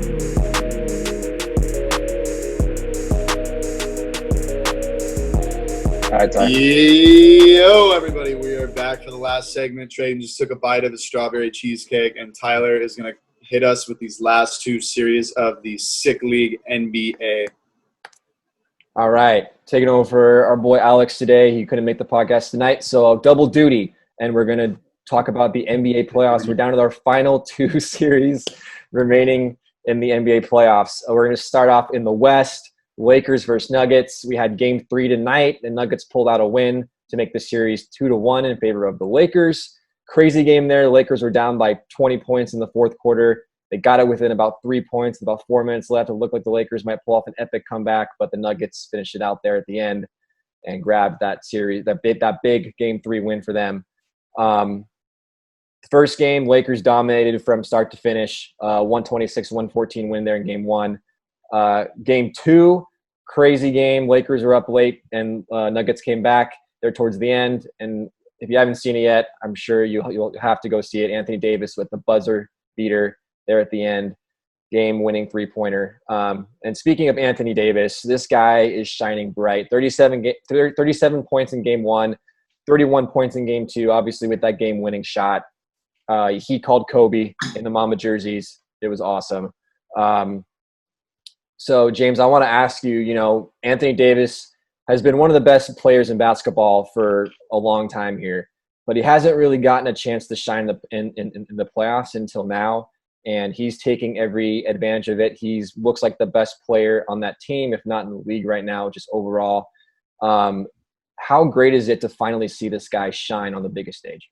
All right, Ty. Yo, everybody, we are back for the last segment. Trayden just took a bite of the strawberry cheesecake, and Tyler is going to hit us with these last two series of the Sick League NBA. All right, taking over for our boy Alex today. He couldn't make the podcast tonight, so double duty, and we're going to talk about the NBA playoffs. We're down to our final two series remaining in the NBA playoffs. We're going to start off in the West. Lakers versus Nuggets. We had game 3 tonight. The Nuggets pulled out a win to make the series 2-1 in favor of the Lakers. Crazy game there. The Lakers were down by 20 points in the fourth quarter. They got it within about 3 points, about 4 minutes left. It looked like the Lakers might pull off an epic comeback, but the Nuggets finished it out there at the end and grabbed that series, that big game 3 win for them. The first game, Lakers dominated from start to finish. 126-114 win there in game 1. Game 2, crazy game. Lakers were up late, and Nuggets came back there towards the end. And if you haven't seen it yet, I'm sure you'll have to go see it. Anthony Davis with the buzzer beater there at the end, game-winning three-pointer. And speaking of Anthony Davis, this guy is shining bright. 37 points in game 1, 31 points in game 2, obviously with that game-winning shot. He called Kobe in the Mamba jerseys. It was awesome. So, James, I want to ask you, Anthony Davis has been one of the best players in basketball for a long time here, but he hasn't really gotten a chance to shine in the playoffs until now, and he's taking every advantage of it. He looks like the best player on that team, if not in the league right now, just overall. How great is it to finally see this guy shine on the biggest stage?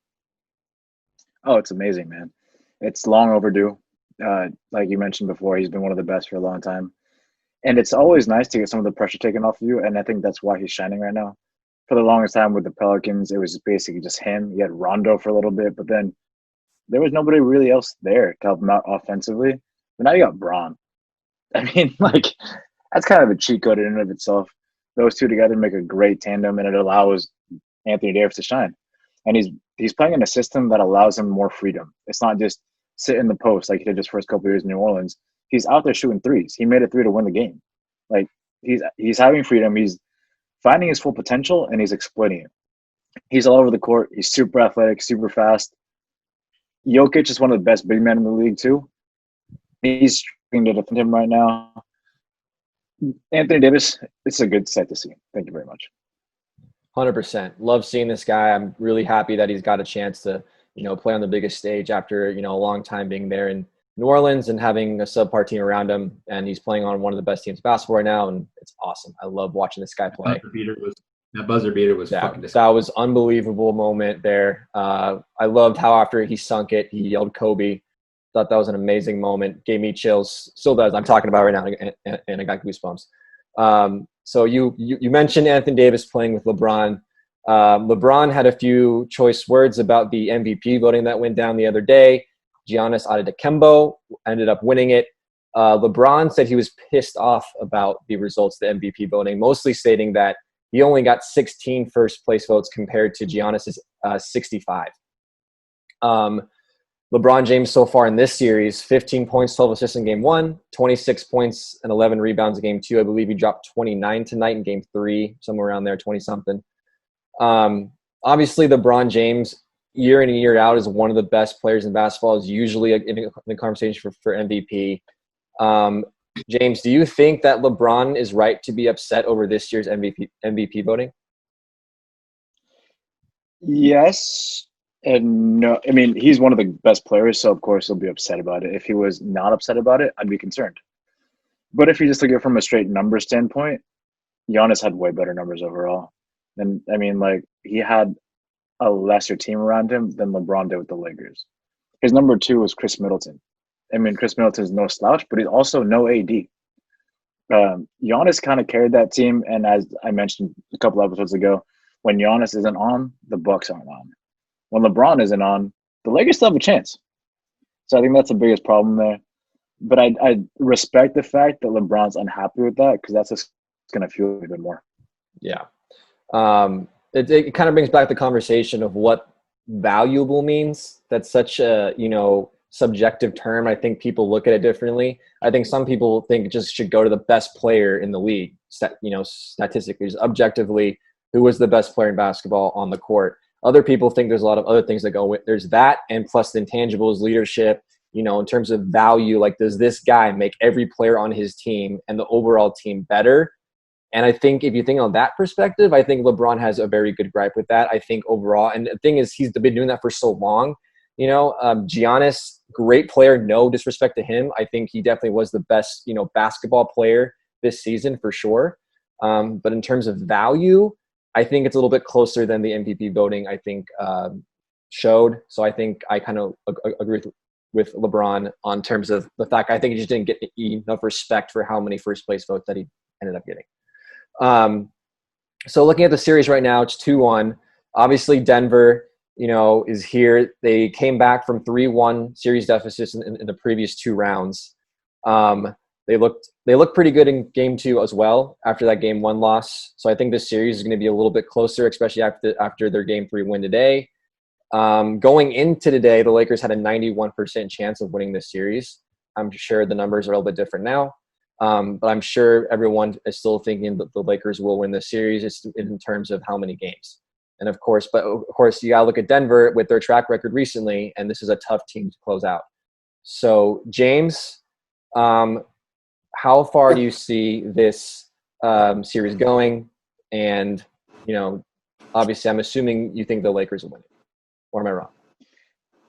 Oh, it's amazing, man. It's long overdue. Like you mentioned before, he's been one of the best for a long time. And it's always nice to get some of the pressure taken off of you, and I think that's why he's shining right now. For the longest time with the Pelicans, it was basically just him. You had Rondo for a little bit, but then there was nobody really else there to help him out offensively. But now you got Bron. I mean, that's kind of a cheat code in and of itself. Those two together make a great tandem, and it allows Anthony Davis to shine. And he's playing in a system that allows him more freedom. It's not just sit in the post like he did his first couple of years in New Orleans. He's out there shooting threes. He made a 3 to win the game. He's having freedom. He's finding his full potential, and he's exploiting it. He's all over the court. He's super athletic, super fast. Jokic is one of the best big men in the league too. He's trying to defend him right now. Anthony Davis, it's a good sight to see. Thank you very much. 100%. Love seeing this guy. I'm really happy that he's got a chance to, play on the biggest stage after, a long time being there in New Orleans and having a subpar team around him. And he's playing on one of the best teams in basketball right now, and it's awesome. I love watching this guy play. That buzzer beater was fucking disgusting. That was unbelievable moment there. I loved how after he sunk it, he yelled Kobe. Thought that was an amazing moment. Gave me chills. Still does. I'm talking about it right now, and I got goosebumps. So you mentioned Anthony Davis playing with LeBron. LeBron had a few choice words about the MVP voting that went down the other day. Giannis Antetokounmpo ended up winning it. LeBron said he was pissed off about the results of the MVP voting, mostly stating that he only got 16 first-place votes compared to Giannis's 65. LeBron James so far in this series, 15 points, 12 assists in game 1, 26 points and 11 rebounds in game 2. I believe he dropped 29 tonight in game 3, somewhere around there, 20-something. Obviously, LeBron James, year in and year out, is one of the best players in basketball, is usually in the conversation for MVP. James, do you think that LeBron is right to be upset over this year's MVP voting? Yes and no. I mean, he's one of the best players, so of course he'll be upset about it. If he was not upset about it, I'd be concerned. But if you just look at it from a straight number standpoint, Giannis had way better numbers overall. And I mean, he had a lesser team around him than LeBron did with the Lakers. His number 2 was Chris Middleton. I mean, Chris Middleton is no slouch, but he's also no AD. Giannis kind of carried that team, and as I mentioned a couple episodes ago, when Giannis isn't on, the Bucks aren't on. When LeBron isn't on, the Lakers still have a chance. So I think that's the biggest problem there. But I respect the fact that LeBron's unhappy with that, because that's just going to fuel it even more. Yeah. It kind of brings back the conversation of what valuable means. That's such a, subjective term. I think people look at it differently. I think some people think it just should go to the best player in the league, statistically, just objectively, who was the best player in basketball on the court. Other people think there's a lot of other things that go with. There's that, and plus the intangibles, leadership, in terms of value, like does this guy make every player on his team and the overall team better? And I think if you think on that perspective, I think LeBron has a very good gripe with that. I think overall, and the thing is, he's been doing that for so long. Giannis, great player, no disrespect to him. I think he definitely was the best, basketball player this season for sure. But in terms of value, I think it's a little bit closer than the MVP voting, I think, showed. So I think I kind of agree with LeBron on terms of the fact I think he just didn't get enough respect for how many first place votes that he ended up getting. So looking at the series right now, it's 2-1. Obviously, Denver, is here. They came back from 3-1 series deficits in the previous 2 rounds. They looked pretty good in game 2 as well after that game 1 loss. So I think this series is going to be a little bit closer, especially after their game 3 win today. Going into today, the Lakers had a 91% chance of winning this series. I'm sure the numbers are a little bit different now. But I'm sure everyone is still thinking that the Lakers will win this series. It's in terms of how many games. And of course, you got to look at Denver with their track record recently, and this is a tough team to close out. So, James, how far do you see this series going? And, obviously, I'm assuming you think the Lakers will win it. Or am I wrong?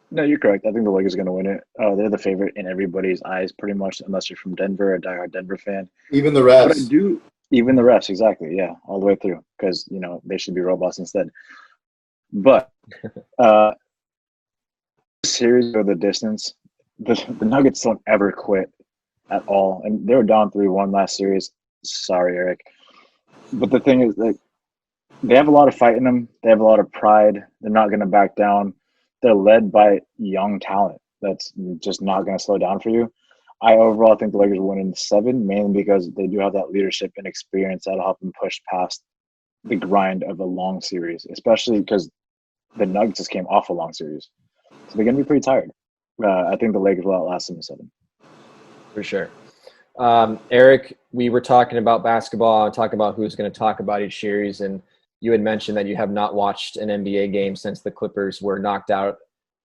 No, you're correct. I think the Lakers are going to win it. They're the favorite in everybody's eyes, pretty much, unless you're from Denver, a diehard Denver fan. Even the refs. Even the refs, exactly, yeah, all the way through, because, they should be robots instead. But the series or the distance, the Nuggets don't ever quit at all. And they were down 3-1 last series. Sorry, Eric. But the thing is, they have a lot of fight in them. They have a lot of pride. They're not going to back down. They're led by young talent that's just not going to slow down for you. I overall think the Lakers will win in 7, mainly because they do have that leadership and experience that'll help them push past the grind of a long series, especially because the Nuggets just came off a long series. So they're going to be pretty tired. I think the Lakers will outlast them in 7. For sure. Eric, we were talking about basketball and talking about who's going to talk about each series, and you had mentioned that you have not watched an NBA game since the Clippers were knocked out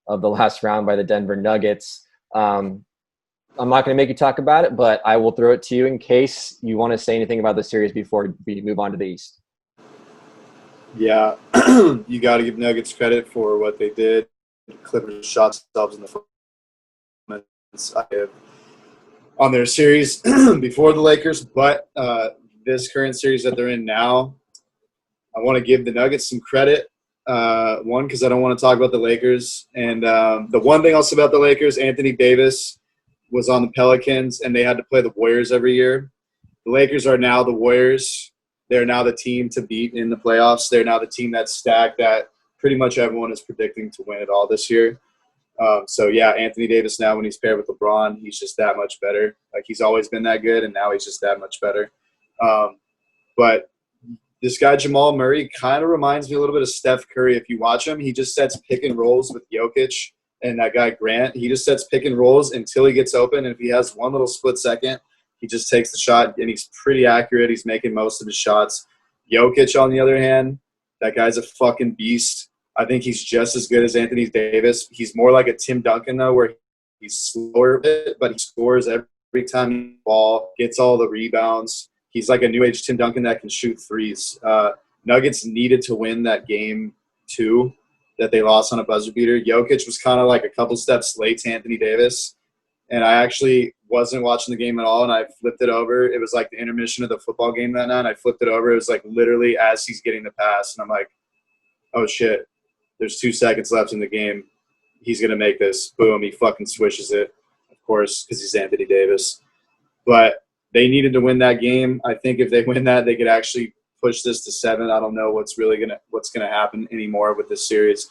of the last round by the Denver Nuggets. I'm not going to make you talk about it, but I will throw it to you in case you want to say anything about the series before we move on to the East. Yeah, you got to give Nuggets credit for what they did. The Clippers shot themselves in the foot on their series before the Lakers, but this current series that they're in now, I want to give the Nuggets some credit. One, because I don't want to talk about the Lakers. And the one thing else about the Lakers, Anthony Davis was on the Pelicans, and they had to play the Warriors every year. The Lakers are now the Warriors. They're now the team to beat in the playoffs. They're now the team that's stacked that pretty much everyone is predicting to win it all this year. Anthony Davis now, when he's paired with LeBron, he's just that much better. Like, he's always been that good, and now he's just that much better. But this guy, Jamal Murray, kind of reminds me a little bit of Steph Curry. If you watch him, he just sets pick and rolls with Jokic and that guy Grant. He just sets pick and rolls until he gets open, and if he has one little split second, he just takes the shot, and he's pretty accurate. He's making most of his shots. Jokic, on the other hand, that guy's a fucking beast. I think he's just as good as Anthony Davis. He's more like a Tim Duncan, though, where he's slower a bit, but he scores every time he ball, gets all the rebounds. He's like a new age Tim Duncan that can shoot threes. Nuggets needed to win that game 2 that they lost on a buzzer beater. Jokic was kind of like a couple steps late to Anthony Davis. And I actually wasn't watching the game at all, and I flipped it over. It was like the intermission of the football game that night. I flipped it over. It was like literally as he's getting the pass. And I'm like, oh, shit. There's 2 seconds left in the game. He's going to make this. Boom. He fucking swishes it, of course, because he's Anthony Davis. But they needed to win that game. I think if they win that, they could actually push this to 7. I don't know what's gonna happen anymore with this series.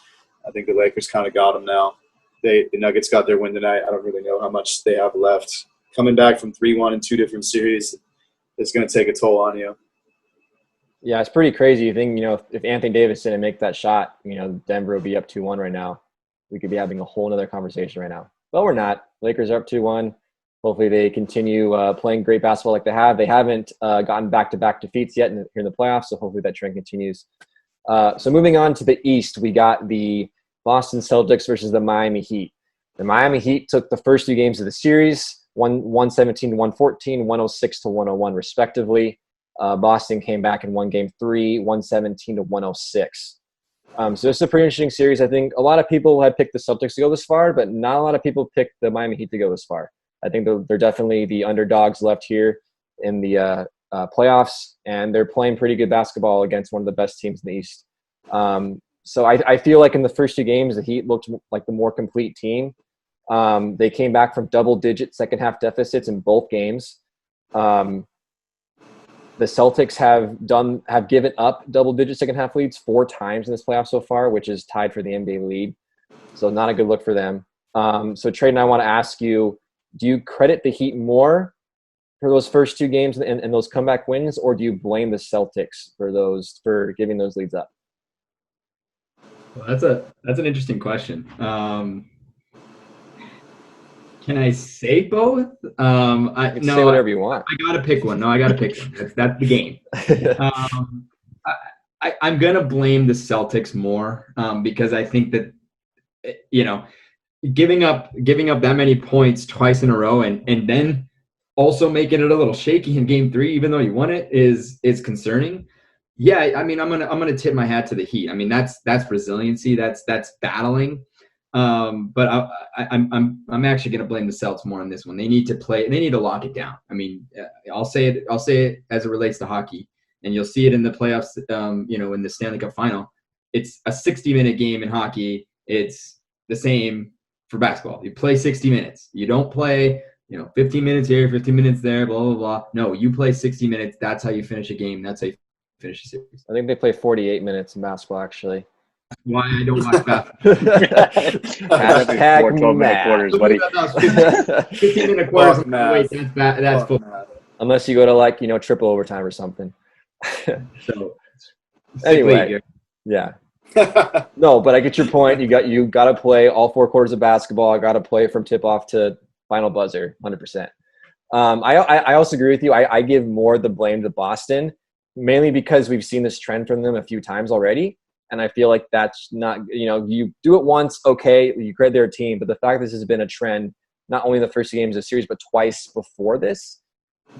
I think the Lakers kind of got them now. The Nuggets got their win tonight. I don't really know how much they have left. Coming back from 3-1 in 2 different series is going to take a toll on you. Yeah, it's pretty crazy. You think, if Anthony Davis didn't make that shot, Denver would be up 2-1 right now. We could be having a whole other conversation right now. Well, we're not. Lakers are up 2-1. Hopefully they continue playing great basketball like they have. They haven't gotten back-to-back defeats yet here in the playoffs, so hopefully that trend continues. So moving on to the East, we got the Boston Celtics versus the Miami Heat. The Miami Heat took the first 2 games of the series, 117 to 114, 106 to 101 respectively. Boston came back and won game 3, 117 to 106. So this is a pretty interesting series. I think a lot of people had picked the Celtics to go this far, but not a lot of people picked the Miami Heat to go this far. I think they're definitely the underdogs left here in the playoffs, and they're playing pretty good basketball against one of the best teams in the East. So I feel like in the first 2 games, the Heat looked like the more complete team. They came back from double-digit second-half deficits in both games. The Celtics have given up double-digit second-half leads 4 times in this playoff so far, which is tied for the NBA lead. So not a good look for them. So Trey and I want to ask you, do you credit the Heat more for those first 2 games and those comeback wins, or do you blame the Celtics for giving those leads up? Well, that's an interesting question. Can I say both? Say whatever you want. I gotta pick one. No, I gotta pick one. That's the game. I'm gonna blame the Celtics more because I think that giving up that many points twice in a row and then also making it a little shaky in game 3, even though you won it, is concerning. Yeah, I mean, I'm gonna tip my hat to the Heat. I mean, that's resiliency. That's battling. But I'm actually going to blame the Celtics more on this one. They need to play. They need to lock it down. I mean, I'll say it as it relates to hockey, and you'll see it in the playoffs. In the Stanley Cup final, it's a 60-minute game in hockey. It's the same for basketball. You play 60 minutes. You don't play 15 minutes here, 15 minutes there, blah blah blah. No, you play 60 minutes. That's how you finish a game. That's how you finish a series. I think they play 48 minutes in basketball, actually. Why I don't watch basketball. Hashtag 12-minute quarters, buddy. 15-minute quarters. Wait, that's football. Unless you go to triple overtime or something. So anyway, yeah. No, but I get your point. You got to play all 4 quarters of basketball. I got to play from tip off to final buzzer, 100%. I also agree with you. I give more the blame to Boston, mainly because we've seen this trend from them a few times already. And I feel like that's not, you do it once, okay, you credit their team. But the fact this has been a trend, not only the first 2 games of the series, but twice before this,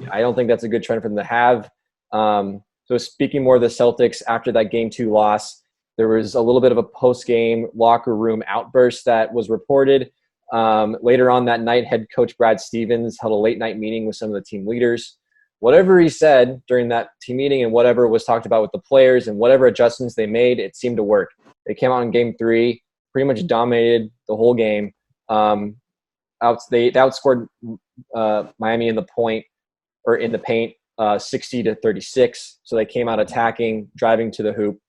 I don't think that's a good trend for them to have. So speaking more of the Celtics, after that Game 2 loss, there was a little bit of a post-game locker room outburst that was reported. Later on that night, head coach Brad Stevens held a late-night meeting with some of the team leaders. Whatever he said during that team meeting and whatever was talked about with the players and whatever adjustments they made, it seemed to work. They came out in Game 3, pretty much dominated the whole game. They outscored Miami in the paint 60 to 36. So they came out attacking, driving to the hoop.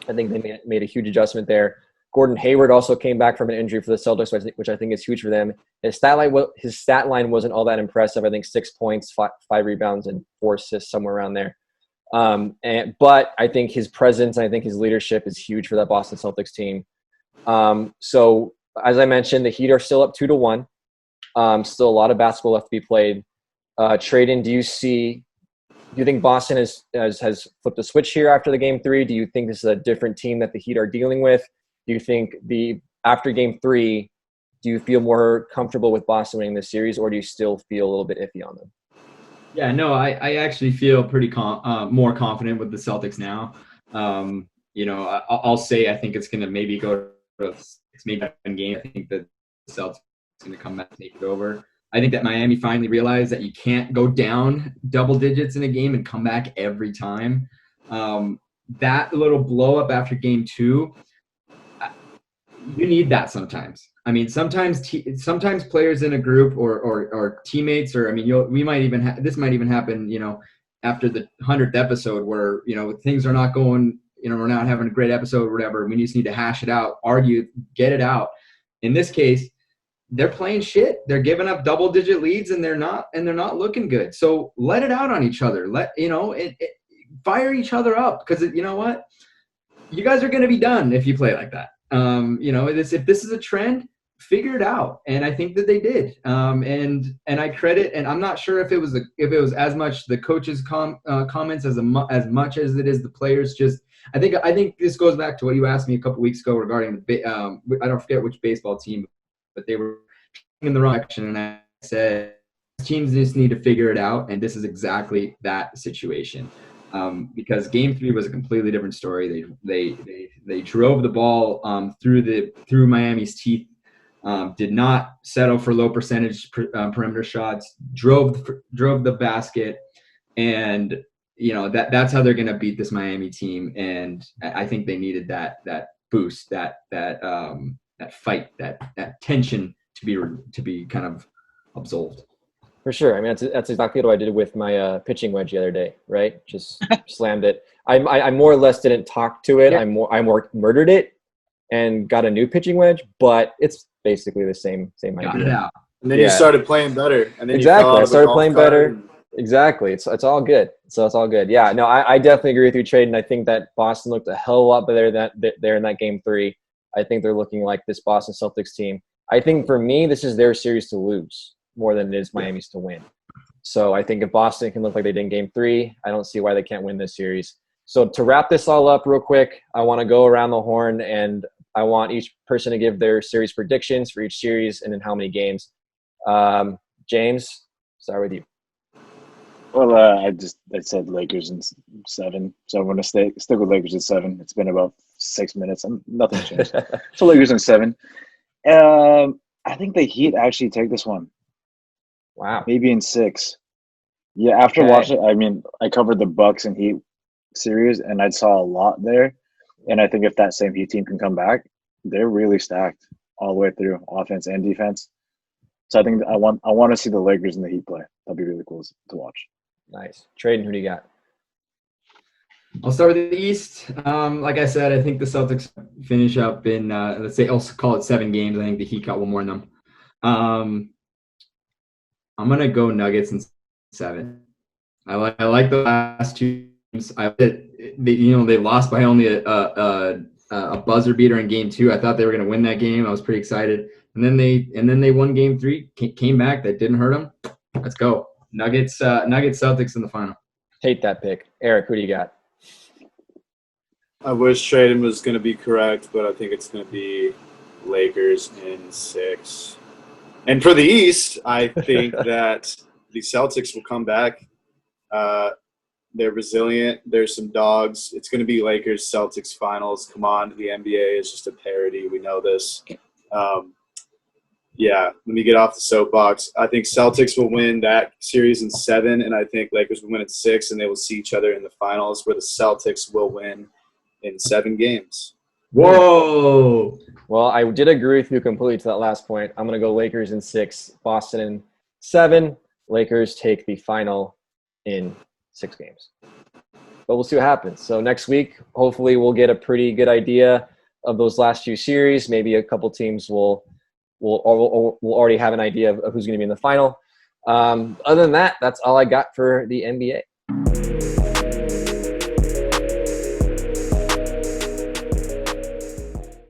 I think they made a huge adjustment there. Gordon Hayward also came back from an injury for the Celtics, which I think is huge for them. His stat line wasn't all that impressive. I think 6 points, 5 rebounds, and 4 assists, somewhere around there. But I think his presence and I think his leadership is huge for that Boston Celtics team. So as I mentioned, the Heat are still up 2-1. Still a lot of basketball left to be played. Traden, do you think Boston has flipped a switch here after the Game 3? Do you think this is a different team that the Heat are dealing with? Do you think after Game 3, do you feel more comfortable with Boston winning this series, or do you still feel a little bit iffy on them? Yeah, no, I actually feel pretty more confident with the Celtics now. I'll say I think it's going to maybe go to maybe a game. I think that the Celtics are going to come back and take it over. I think that Miami finally realized that you can't go down double digits in a game and come back every time. That little blow up after Game 2, you need that sometimes. I mean, sometimes players in a group or teammates, or I mean, this might even happen, after the 100th episode where things are not going, we're not having a great episode or whatever. We just need to hash it out, argue, get it out. In this case, they're playing shit. They're giving up double-digit leads, and they're not looking good. So let it out on each other. Fire each other up, because you know what, you guys are going to be done if you play like that. If this is a trend, figure it out, and I think that they did. And I credit, and I'm not sure if it was as much the coaches' comments as much as it is the players. Just I think this goes back to what you asked me a couple weeks ago regarding I don't forget which baseball team, but they were in the wrong direction, and I said teams just need to figure it out, and this is exactly that situation. Because Game 3 was a completely different story. They drove the ball through Miami's teeth. Did not settle for low percentage perimeter shots. Drove the basket, and that's how they're going to beat this Miami team. And I think they needed that boost, that fight, that tension to be kind of absolved. For sure. I mean, that's exactly what I did with my pitching wedge the other day, right? Just slammed it. I more or less didn't talk to it. Yeah. I more murdered it and got a new pitching wedge, but it's basically the same idea. Yeah. And then you started playing better. And then exactly. I started playing better. Exactly. It's all good. So it's all good. Yeah. No, I definitely agree with you, Trade. And I think that Boston looked a hell of a lot better there in that Game 3. I think they're looking like this Boston Celtics team. I think for me, this is their series to lose more than it is Miami's to win. So I think if Boston can look like they did in Game 3, I don't see why they can't win this series. So to wrap this all up real quick, I want to go around the horn, and I want each person to give their series predictions for each series and in how many games. James, start with you. Well, I said Lakers in 7, so I'm going to stick with Lakers in 7. It's been about 6 minutes, and nothing changed. So Lakers in 7. I think the Heat actually take this one. Wow. Maybe in 6. Yeah, after watching, I mean, I covered the Bucks and Heat series, and I saw a lot there. And I think if that same Heat team can come back, they're really stacked all the way through, offense and defense. So I think I want to see the Lakers and the Heat play. That'll be really cool to watch. Nice. Traden, who do you got? I'll start with the East. Like I said, I think the Celtics finish up in, let's say, I'll call it 7 games. I think the Heat got one more than them. I'm going to go Nuggets in 7. I like the last 2 games. They lost by only a buzzer beater in Game 2. I thought they were going to win that game. I was pretty excited. And then they won Game 3, came back. That didn't hurt them. Let's go. Nuggets Celtics in the final. Hate that pick. Eric, who do you got? I wish Traden was going to be correct, but I think it's going to be Lakers in 6. And for the East, I think that the Celtics will come back. They're resilient. There's some dogs. It's going to be Lakers Celtics finals. Come on, the NBA is just a parody. We know this. Let me get off the soapbox. I think Celtics will win that series in 7, and I think Lakers will win in 6, and they will see each other in the finals, where the Celtics will win in 7 games. Whoa. Well, I did agree with you completely to that last point. I'm going to go Lakers in 6, Boston in 7. Lakers take the final in 6 games. But we'll see what happens. So next week, hopefully we'll get a pretty good idea of those last few series. Maybe a couple teams will already have an idea of who's going to be in the final. Other than that, that's all I got for the NBA.